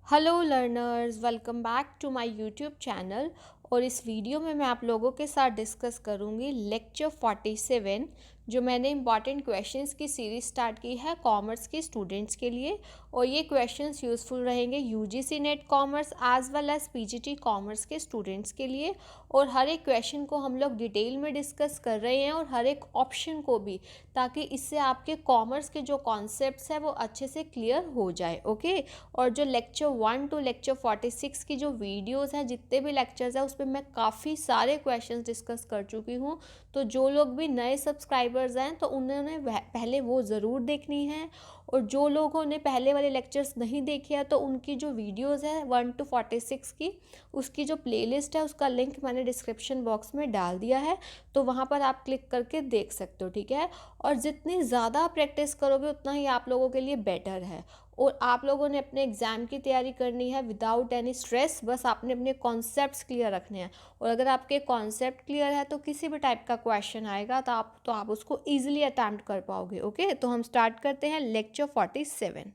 Hello learners, welcome back to my YouTube channel. और इस video में मैं आप लोगों के साथ डिस्कस करूंगी लेक्चर 47 जो मैंने इंपॉर्टेंट क्वेश्चंस की सीरीज स्टार्ट की है कॉमर्स के स्टूडेंट्स के लिए। और ये क्वेश्चंस यूज़फुल रहेंगे UGC NET commerce as well as PGT commerce के स्टूडेंट्स के लिए। और हर एक क्वेश्चन को हम लोग डिटेल में डिस्कस कर रहे हैं और हर एक ऑप्शन को भी, ताकि इससे आपके कॉमर्स के जो कॉन्सेप्ट्स हैं वो अच्छे से क्लियर हो जाए। ओके। और जो लेक्चर 1 टू लेक्चर 46 की जो वीडियोस हैं, जितने भी लेक्चर्स हैं, उस पर मैं काफ़ी सारे क्वेश्चंस डिस्कस कर चुकी हूँ। तो जो लोग भी नए सब्सक्राइबर्स हैं तो उन्होंने पहले वो ज़रूर देखनी है। और जो लोगों ने पहले वाले लेक्चर्स नहीं देखे हैं तो उनकी जो वीडियोस है 1 टू 46 की, उसकी जो प्लेलिस्ट है उसका लिंक मैंने डिस्क्रिप्शन बॉक्स में डाल दिया है। तो वहाँ पर आप क्लिक करके देख सकते हो, ठीक है। और जितनी ज़्यादा प्रैक्टिस करोगे उतना ही आप लोगों के लिए बेटर है। और आप लोगों ने अपने एग्ज़ाम की तैयारी करनी है विदाउट एनी स्ट्रेस। बस आपने अपने कॉन्सेप्ट्स क्लियर रखने हैं। और अगर आपके कॉन्सेप्ट क्लियर है तो किसी भी टाइप का क्वेश्चन आएगा तो आप उसको ईजिली अटैम्प्ट कर पाओगे। ओके, तो हम स्टार्ट करते हैं लेक्चर 47।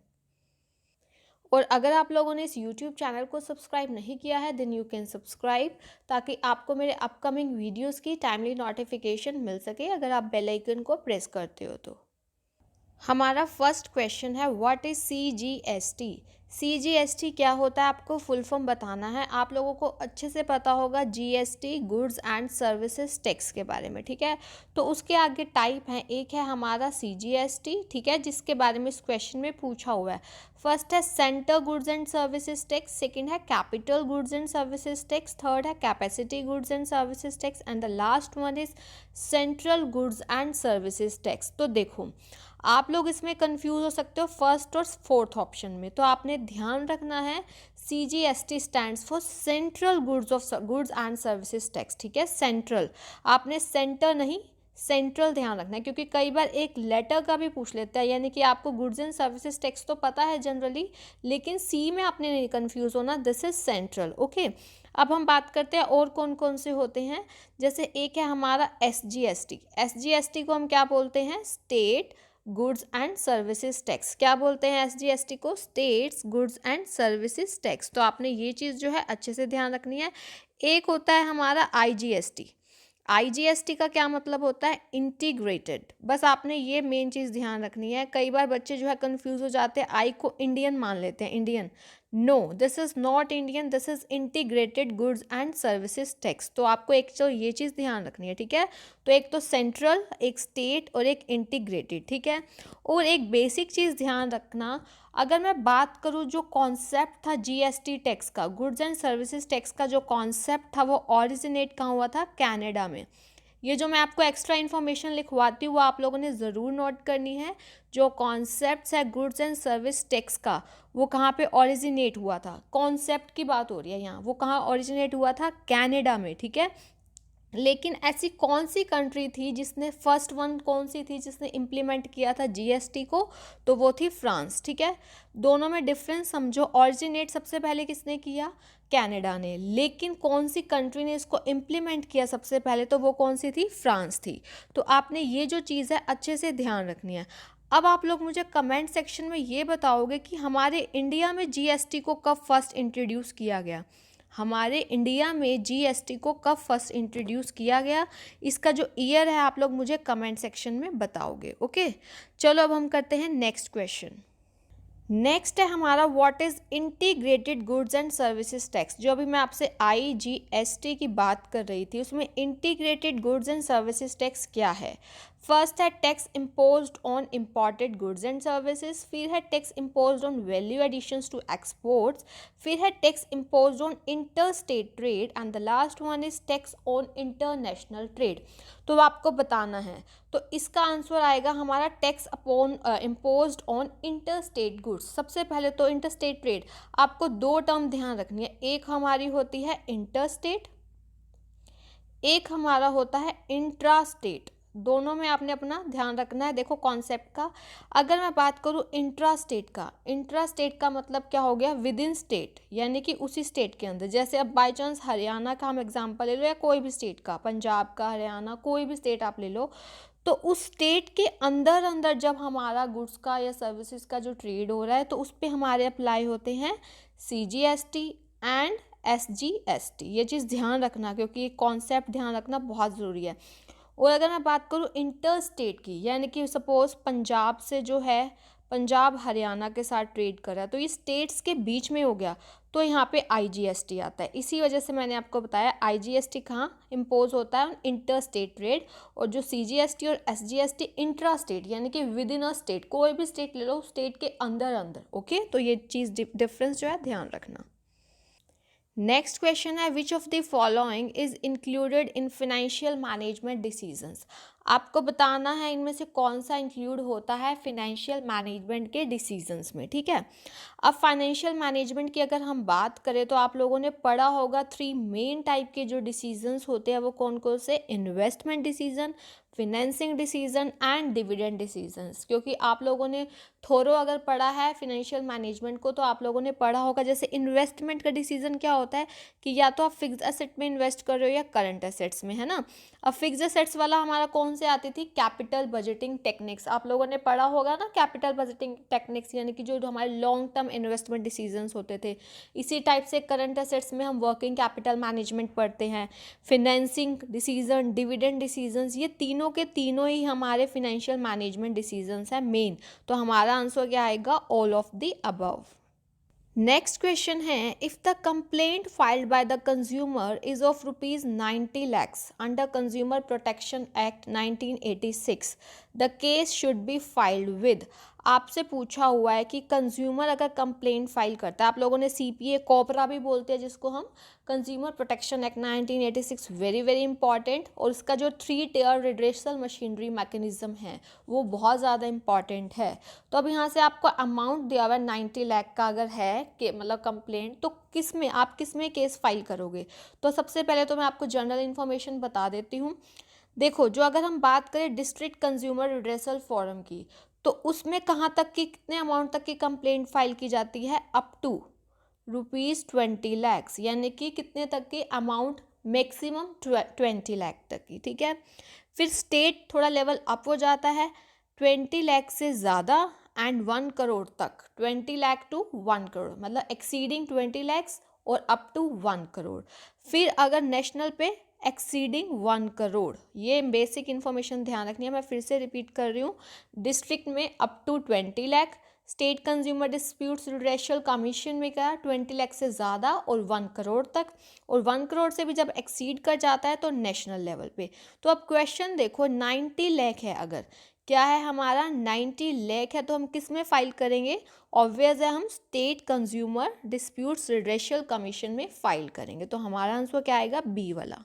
और अगर आप लोगों ने इस यूट्यूब चैनल को सब्सक्राइब नहीं किया है देन यू कैन सब्सक्राइब, ताकि आपको मेरे अपकमिंग वीडियोस की टाइमली नोटिफिकेशन मिल सके अगर आप बेल आइकन को प्रेस करते हो तो। हमारा फर्स्ट क्वेश्चन है व्हाट इज़ CGST। CGST क्या होता है, आपको फुल फॉर्म बताना है। आप लोगों को अच्छे से पता होगा GST goods and services tax के बारे में, ठीक है। तो उसके आगे टाइप है, एक है हमारा CGST, ठीक है, जिसके बारे में इस क्वेश्चन में पूछा हुआ है। फर्स्ट है centre goods and services tax, second है capital goods and services tax, third है capacity goods and services tax and the last one is central goods and services tax. तो देखो, आप लोग इसमें कंफ्यूज हो सकते हो फर्स्ट और फोर्थ ऑप्शन में। तो आपने ध्यान रखना है CGST stands for central goods and services tax, ठीक है। सेंट्रल, आपने सेंटर नहीं सेंट्रल ध्यान रखना है, क्योंकि कई बार एक लेटर का भी पूछ लेता है। यानी कि आपको गुड्स एंड सर्विसेज टैक्स तो पता है जनरली, लेकिन सी में आपने नहीं कंफ्यूज होना, दिस इज सेंट्रल। ओके, अब हम बात करते हैं और कौन कौन से होते हैं। जैसे एक है हमारा SGST को हम क्या बोलते हैं, state goods and services tax. क्या बोलते हैं SGST को, states goods and services tax. तो आपने ये चीज़ जो है अच्छे से ध्यान रखनी है। एक होता है हमारा IGST का क्या मतलब होता है, इंटीग्रेटेड। बस आपने ये मेन चीज़ ध्यान रखनी है। कई बार बच्चे जो है कंफ्यूज हो जाते हैं, आई को इंडियन मान लेते हैं, Indian. No, this is not Indian, this is integrated goods and services tax. तो आपको एक तो ये चीज़ ध्यान रखनी है, ठीक है। तो एक तो सेंट्रल, एक स्टेट और एक इंटीग्रेटेड, ठीक है। और एक बेसिक चीज़ ध्यान रखना, अगर मैं बात करूँ जो कॉन्सेप्ट था GST टैक्स का, गुड्स एंड सर्विसेज टैक्स का जो कॉन्सेप्ट था वो ऑरिजिनेट कहाँ हुआ था, कनाडा में। ये जो मैं आपको एक्स्ट्रा इन्फॉर्मेशन लिखवाती हूँ वो आप लोगों ने ज़रूर नोट करनी है। जो कॉन्सेप्ट है गुड्स एंड सर्विस टैक्स का, वो कहाँ पे ओरिजिनेट हुआ था, कॉन्सेप्ट की बात हो रही है यहाँ, वो कहाँ ओरिजिनेट हुआ था, कनाडा में, ठीक है। लेकिन ऐसी कौन सी कंट्री थी जिसने फर्स्ट वन, कौन सी थी जिसने इम्प्लीमेंट किया था GST को, तो वो थी फ्रांस, ठीक है। दोनों में डिफरेंस समझो, ऑरिजिनेट सबसे पहले किसने किया, कनाडा ने। लेकिन कौन सी कंट्री ने इसको इम्प्लीमेंट किया सबसे पहले, तो वो कौन सी थी, फ्रांस थी। तो आपने ये जो चीज़ है अच्छे से ध्यान रखनी है। अब आप लोग मुझे कमेंट सेक्शन में ये बताओगे कि हमारे इंडिया में GST को कब फर्स्ट इंट्रोड्यूस किया गया। हमारे इंडिया में GST को कब फर्स्ट इंट्रोड्यूस किया गया, इसका जो ईयर है आप लोग मुझे कमेंट सेक्शन में बताओगे। ओके, चलो अब हम करते हैं नेक्स्ट क्वेश्चन। नेक्स्ट है हमारा what is integrated goods and services tax. जो अभी मैं आपसे IGST की बात कर रही थी, उसमें integrated goods and services tax क्या है। फर्स्ट है tax imposed on imported goods and services, फिर है tax imposed on value additions to exports, फिर है tax imposed on inter state trade and the last one is tax on international trade. तो आपको बताना है, तो इसका आंसर आएगा हमारा tax upon imposed on inter state goods. सबसे पहले तो इंटर स्टेट ट्रेड, आपको दो टर्म ध्यान रखनी है, एक हमारी होती है इंटर स्टेट, एक हमारा होता है इंट्रा स्टेट। दोनों में आपने अपना ध्यान रखना है। देखो कॉन्सेप्ट का, अगर मैं बात करूँ इंट्रा स्टेट का मतलब क्या हो गया, विद इन स्टेट, यानी कि उसी स्टेट के अंदर। जैसे अब बाई चांस हरियाणा का हम एग्जांपल ले लो, या कोई भी स्टेट का, पंजाब का, हरियाणा, कोई भी स्टेट आप ले लो, तो उस स्टेट के अंदर अंदर जब हमारा गुड्स का या सर्विसेज का जो ट्रेड हो रहा है तो उस पर हमारे अप्लाई होते हैं CGST एंड SGST। ये चीज़ ध्यान रखना, क्योंकि ये कॉन्सेप्ट ध्यान रखना बहुत ज़रूरी है। और अगर मैं बात करूँ इंटर स्टेट की, यानी कि सपोज पंजाब से जो है, पंजाब हरियाणा के साथ ट्रेड कर रहा है, तो ये स्टेट्स के बीच में हो गया, तो यहाँ पे IGST आता है। इसी वजह से मैंने आपको बताया IGST कहाँ इम्पोज होता है, इंटर स्टेट ट्रेड। और जो CGST और SGST इंट्रा स्टेट, यानी कि विद इन अ स्टेट, कोई भी स्टेट ले लो, स्टेट के अंदर अंदर। ओके, तो ये चीज़ डिफरेंस जो है ध्यान रखना। नेक्स्ट क्वेश्चन है, which of the following is included in financial management decisions. आपको बताना है इनमें से कौन सा इंक्लूड होता है फाइनेंशियल मैनेजमेंट के डिसीजंस में। ठीक है, अब फाइनेंशियल मैनेजमेंट की अगर हम बात करें तो आप लोगों ने पढ़ा होगा 3 मेन टाइप के जो डिसीजंस होते हैं वो कौन कौन से, investment decision, financing decision and dividend decisions. क्योंकि आप लोगों ने थोरो अगर पढ़ा है फाइनेंशियल मैनेजमेंट को तो आप लोगों ने पढ़ा होगा जैसे इन्वेस्टमेंट का डिसीजन क्या होता है कि या तो आप फिक्स एसेट में इन्वेस्ट कर रहे हो या करंट एसेट्स में, है ना। अब फिक्स एसेट्स वाला हमारा कौन से आती थी, कैपिटल बजटिंग टेक्निक्स। आप लोगों ने पढ़ा होगा ना कैपिटल बजटिंग टेक्निक्स, यानी कि जो हमारे लॉन्ग टर्म इन्वेस्टमेंट डिसीजंस होते थे। इसी टाइप से करंट एसेट्स में हम वर्किंग कैपिटल मैनेजमेंट पढ़ते हैं, फिनेंसिंग डिसीजन, डिविडेंड डिसीजंस, ये तीनों के तीनों ही हमारे फिनेंशियल मैनेजमेंट डिसीजंस हैं मेन। तो हमारा आंसर क्या आएगा, all of the above. Next question है, if the complaint filed by the consumer is of ₹90 lakhs under consumer protection act 1986, the case should be filed with. आपसे पूछा हुआ है कि कंज्यूमर अगर कंप्लेंट फाइल करता है, आप लोगों ने CPA कोपरा भी बोलते हैं जिसको हम, consumer protection act 1986, very very important. और इसका जो 3 tier रिड्रेसल मशीनरी मैकेनिज्म है वो बहुत ज़्यादा इंपॉर्टेंट है। तो अब यहाँ से आपको अमाउंट दिया हुआ है 90 लाख का, अगर है कि मतलब कंप्लेंट, तो किस में आप किस में केस फाइल करोगे। तो सबसे पहले तो मैं आपको जनरल इन्फॉर्मेशन बता देती हूँ। देखो, जो अगर हम बात करें डिस्ट्रिक्ट कंज्यूमर रिड्रेसल फोरम की, तो उसमें कहाँ तक की, कितने अमाउंट तक की कंप्लेंट फाइल की जाती है, अप टू ₹20 lakhs, यानी कि कितने तक की अमाउंट, मैक्सिमम 20 लाख तक की। ठीक है, फिर स्टेट थोड़ा लेवल अप हो जाता है, 20 लाख से ज़्यादा एंड 1 करोड़ तक, 20 लाख टू 1 करोड़, मतलब एक्सीडिंग 20 लैक्स और अप टू 1 करोड़। फिर अगर नेशनल पे एक्सीडिंग 1 करोड़, ये बेसिक इन्फॉर्मेशन ध्यान रखनी है, मैं फिर से रिपीट कर रही हूँ। डिस्ट्रिक्ट में up to 20 lakh, state consumer disputes redressal commission में क्या, 20 लाख से ज़्यादा और 1 करोड़ तक, और 1 करोड़ से भी जब एक्सीड कर जाता है तो नेशनल लेवल पे। तो अब क्वेश्चन देखो, 90 लाख है, अगर क्या है हमारा 90 लाख है, तो हम किस में फाइल करेंगे, ऑब्वियस है हम state consumer disputes redressal commission में फाइल करेंगे। तो हमारा आंसर क्या आएगा, बी वाला।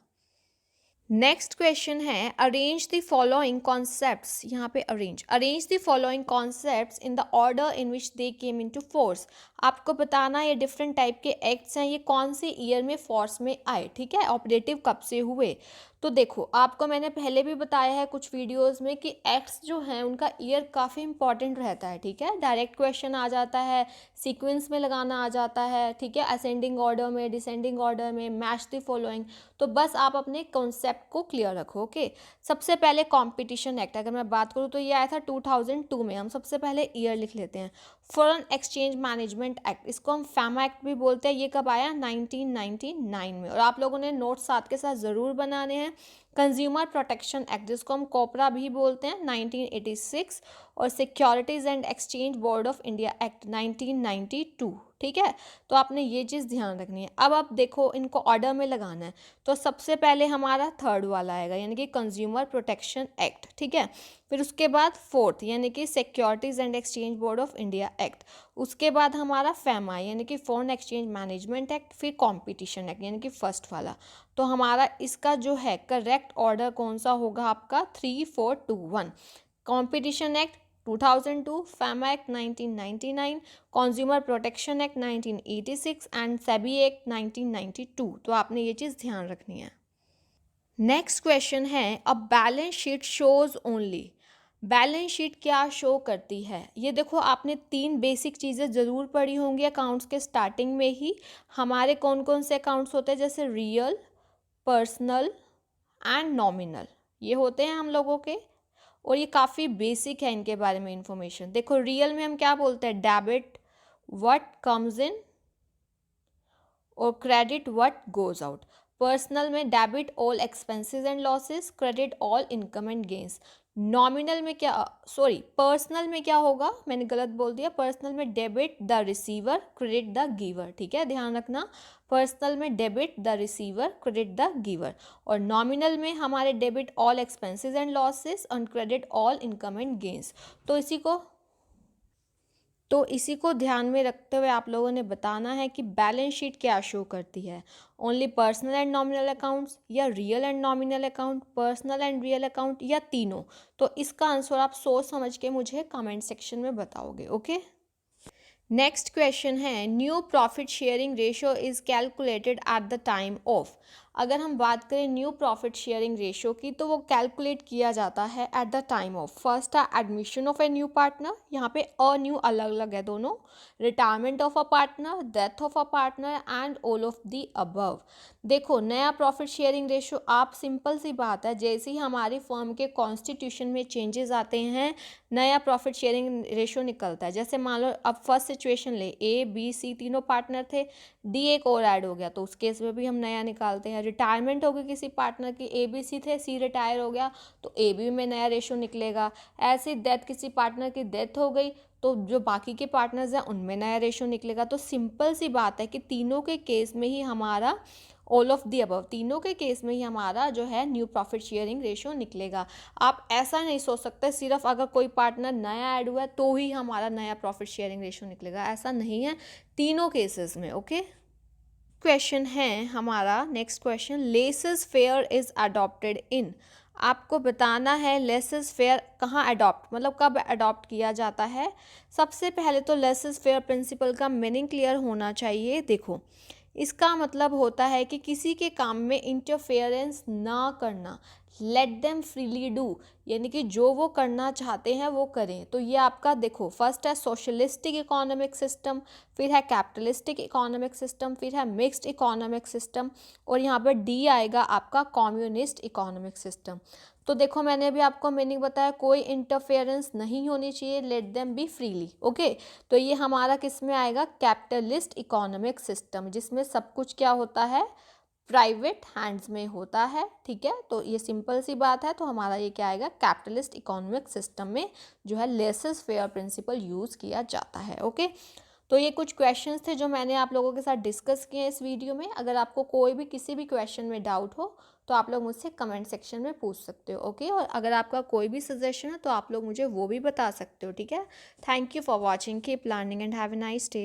नेक्स्ट क्वेश्चन है, अरेंज द फॉलोइंग कॉन्सेप्ट्स, यहाँ पे arrange the following concepts in the order in which they came into force. आपको बताना ये डिफरेंट टाइप के एक्ट्स हैं, ये कौन से ईयर में फोर्स में आए। ठीक है, ऑपरेटिव कब से हुए। तो देखो, आपको मैंने पहले भी बताया है कुछ वीडियोस में कि एक्ट्स जो हैं उनका ईयर काफ़ी इंपॉर्टेंट रहता है। ठीक है, डायरेक्ट क्वेश्चन आ जाता है, सीक्वेंस में लगाना आ जाता है। ठीक है, असेंडिंग ऑर्डर में, डिसेंडिंग ऑर्डर में, मैच द फॉलोइंग। तो बस आप अपने कॉन्सेप्ट को क्लियर रखो। ओके, सबसे पहले कॉम्पिटिशन एक्ट अगर मैं बात करूँ तो ये आया था 2002 में। हम सबसे पहले ईयर लिख लेते हैं। फॉरेन एक्सचेंज मैनेजमेंट एक्ट, इसको हम फैमा एक्ट भी बोलते हैं, ये कब आया, 1999 में। और आप लोगों ने नोट साथ के साथ ज़रूर बनाने हैं। कंज्यूमर प्रोटेक्शन एक्ट, जिसको हम कोपरा भी बोलते हैं, 1986। और securities and exchange board of India act 1992। ठीक है, तो आपने ये चीज़ ध्यान रखनी है। अब आप देखो, इनको ऑर्डर में लगाना है, तो सबसे पहले हमारा थर्ड वाला आएगा, यानी कि कंज्यूमर प्रोटेक्शन एक्ट। ठीक है, फिर उसके बाद फोर्थ, यानी कि securities and exchange board of India act. उसके बाद हमारा फैमा, यानी कि फॉरेन एक्सचेंज मैनेजमेंट एक्ट। फिर कॉम्पिटिशन एक्ट, यानी कि फर्स्ट वाला। तो हमारा इसका जो है करेक्ट ऑर्डर कौन सा होगा आपका, 3, 4, 2, 1। Competition act 2002, FEMA act 1999, consumer protection act 1986 and SEBI act 1992। तो आपने ये चीज़ ध्यान रखनी है। नेक्स्ट क्वेश्चन है, a balance sheet shows only. Balance sheet क्या शो करती है, ये देखो आपने 3 बेसिक चीज़ें ज़रूर पढ़ी होंगी अकाउंट्स के स्टार्टिंग में ही। हमारे कौन कौन से अकाउंट्स होते हैं, जैसे रियल, पर्सनल एंड नॉमिनल, ये होते हैं हम लोगों के। और ये काफ़ी बेसिक है इनके बारे में इंफॉर्मेशन। देखो रियल में हम क्या बोलते हैं, डेबिट व्हाट कम्स इन और credit what goes out. Personal में debit all expenses and losses, credit all income and gains. Nominal में क्या, सॉरी पर्सनल में क्या होगा, मैंने गलत बोल दिया, पर्सनल में debit the receiver credit the giver, ठीक है ध्यान रखना। पर्सनल में debit the receiver credit the giver, और नॉमिनल में हमारे debit all expenses and losses और credit all income and gains. तो इसी को ध्यान में रखते हुए आप लोगों ने बताना है कि बैलेंस शीट क्या शो करती है, only personal and nominal accounts या real and nominal account, personal and real account या तीनों। तो इसका आंसर आप सोच समझ के मुझे कमेंट सेक्शन में बताओगे। ओके, नेक्स्ट क्वेश्चन है new profit sharing ratio is calculated at the time of. अगर हम बात करें न्यू प्रॉफिट शेयरिंग रेशियो की, तो वो कैलकुलेट किया जाता है at the time of, first है admission of a new partner, यहाँ पे अ न्यू अलग अलग है दोनों, retirement of a partner, death of a partner and all of the above. देखो नया प्रॉफिट शेयरिंग रेशियो, आप सिंपल सी बात है, जैसे ही हमारी फर्म के कॉन्स्टिट्यूशन में चेंजेस आते हैं नया प्रॉफिट शेयरिंग रेशियो निकलता है। जैसे मान लो अब फर्स्ट सिचुएशन ले, ए बी सी तीनों पार्टनर थे, डी एक और ऐड हो गया, तो उस केस में भी हम नया निकालते हैं। रिटायरमेंट हो गई किसी पार्टनर की, ए बी सी थे, सी रिटायर हो गया, तो ए बी में नया रेशियो निकलेगा। ऐसे डेथ, किसी पार्टनर की डेथ हो गई, तो जो बाकी के पार्टनर्स हैं उनमें नया रेशियो निकलेगा। तो सिंपल सी बात है कि तीनों के केस में ही हमारा ऑल ऑफ दी अबव, तीनों के केस में ही हमारा जो है न्यू प्रॉफिट शेयरिंग रेशियो निकलेगा। आप ऐसा नहीं सोच सकते सिर्फ अगर कोई पार्टनर नया ऐड हुआ है तो ही हमारा नया प्रॉफिट शेयरिंग रेशियो निकलेगा, ऐसा नहीं है, तीनों केसेस में। ओके, क्वेश्चन है हमारा next question, laces fair is adopted in. आपको बताना है लेसेस फेयर कहाँ अडॉप्ट, मतलब कब अडॉप्ट किया जाता है। सबसे पहले तो लेसेस फेयर प्रिंसिपल का मीनिंग क्लियर होना चाहिए। देखो इसका मतलब होता है कि किसी के काम में इंटरफेरेंस ना करना, लेट देम फ्रीली डू, यानी कि जो वो करना चाहते हैं वो करें। तो ये आपका देखो फर्स्ट है सोशलिस्टिक इकोनॉमिक सिस्टम, फिर है कैपिटलिस्टिक इकोनॉमिक सिस्टम, फिर है मिक्स्ड इकोनॉमिक सिस्टम, और यहाँ पर डी आएगा आपका कम्युनिस्ट इकोनॉमिक सिस्टम। तो देखो मैंने अभी आपको मीनिंग बताया, कोई इंटरफेरेंस नहीं होनी चाहिए, let them be freely. Okay, तो ये हमारा किस में आएगा, कैपिटलिस्ट इकोनॉमिक सिस्टम, जिसमें सब कुछ क्या होता है, प्राइवेट हैंड्स में होता है। ठीक है, तो ये सिंपल सी बात है, तो हमारा ये क्या आएगा, कैपिटलिस्ट इकोनॉमिक सिस्टम में जो है लेसेस फेयर प्रिंसिपल यूज़ किया जाता है। ओके, तो ये कुछ क्वेश्चंस थे जो मैंने आप लोगों के साथ डिस्कस किए हैं इस वीडियो में। अगर आपको कोई भी किसी भी क्वेश्चन में डाउट हो तो आप लोग मुझसे कमेंट सेक्शन में पूछ सकते हो। ओके, और अगर आपका कोई भी सजेशन है तो आप लोग मुझे वो भी बता सकते हो। ठीक है, thank you for watching, keep learning and have a nice day.